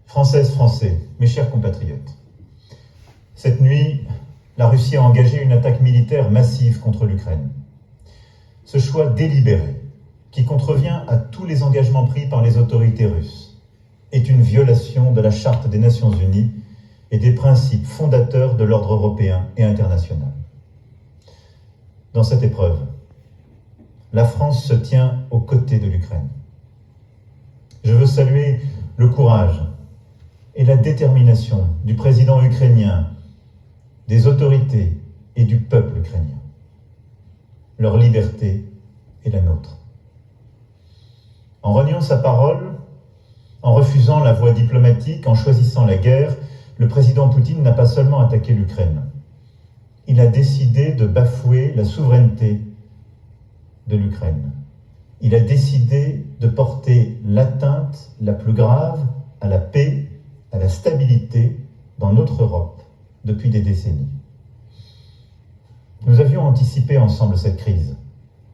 Françaises, Français, mes chers compatriotes, cette nuit, la Russie a engagé une attaque militaire massive contre l'Ukraine. Ce choix délibéré, qui contrevient à tous les engagements pris par les autorités russes, est une violation de la Charte des Nations Unies et des principes fondateurs de l'ordre européen et international. Dans cette épreuve, la France se tient aux côtés de l'Ukraine. Je veux saluer le courage et la détermination du président ukrainien, des autorités et du peuple ukrainien. Leur liberté est la nôtre. En reniant sa parole, en refusant la voie diplomatique, en choisissant la guerre, le président Poutine n'a pas seulement attaqué l'Ukraine. Il a décidé de bafouer la souveraineté de l'Ukraine. Il a décidé de porter l'atteinte la plus grave à la paix, à la stabilité dans notre Europe depuis des décennies. Nous avions anticipé ensemble cette crise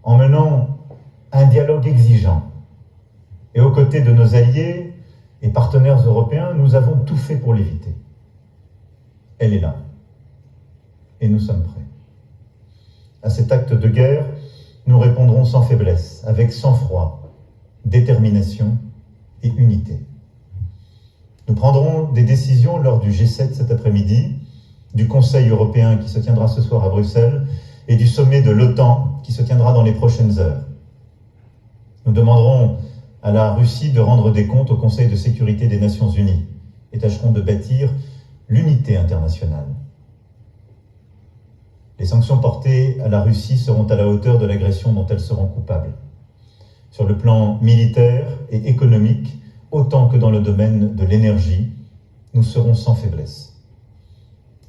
en menant un dialogue exigeant. Et aux côtés de nos alliés et partenaires européens, nous avons tout fait pour l'éviter. Elle est là. Et nous sommes prêts. À cet acte de guerre, nous répondrons sans faiblesse, avec sang-froid, détermination et unité. Nous prendrons des décisions lors du G7 cet après-midi, du Conseil européen qui se tiendra ce soir à Bruxelles et du sommet de l'OTAN qui se tiendra dans les prochaines heures. Nous demanderons à la Russie de rendre des comptes au Conseil de sécurité des Nations Unies et tâcherons de bâtir l'unité internationale. Les sanctions portées à la Russie seront à la hauteur de l'agression dont elles seront coupables. Sur le plan militaire et économique, autant que dans le domaine de l'énergie, nous serons sans faiblesse.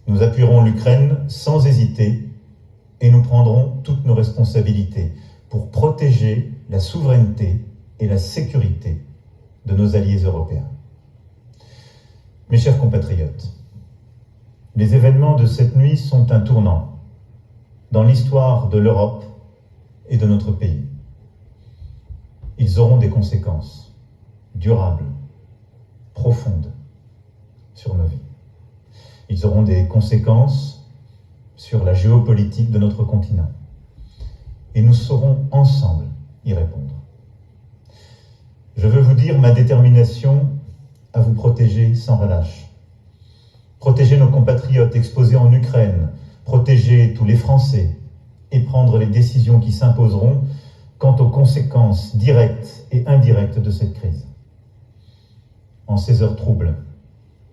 Nous appuierons l'Ukraine sans hésiter et nous prendrons toutes nos responsabilités pour protéger la souveraineté et la sécurité de nos alliés européens. Mes chers compatriotes, les événements de cette nuit sont un tournant dans l'histoire de l'Europe et de notre pays. Ils auront des conséquences durables, profondes sur nos vies. Ils auront des conséquences sur la géopolitique de notre continent. Et nous saurons ensemble y répondre. Je veux vous dire ma détermination à vous protéger sans relâche. Protéger nos compatriotes exposés en Ukraine, protéger tous les Français et prendre les décisions qui s'imposeront quant aux conséquences directes et indirectes de cette crise. En ces heures troubles,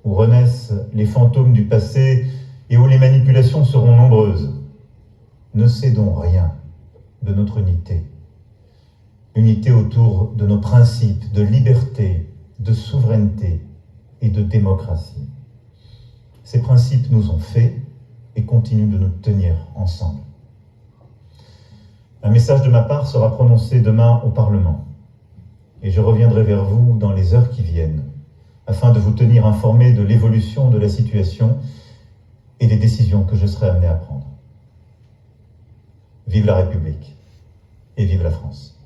où renaissent les fantômes du passé et où les manipulations seront nombreuses, ne cédons rien de notre unité. Unité autour de nos principes de liberté, de souveraineté et de démocratie. Ces principes nous ont fait et continuent de nous tenir ensemble. Un message de ma part sera prononcé demain au Parlement et je reviendrai vers vous dans les heures qui viennent afin de vous tenir informés de l'évolution de la situation et des décisions que je serai amené à prendre. Vive la République et vive la France.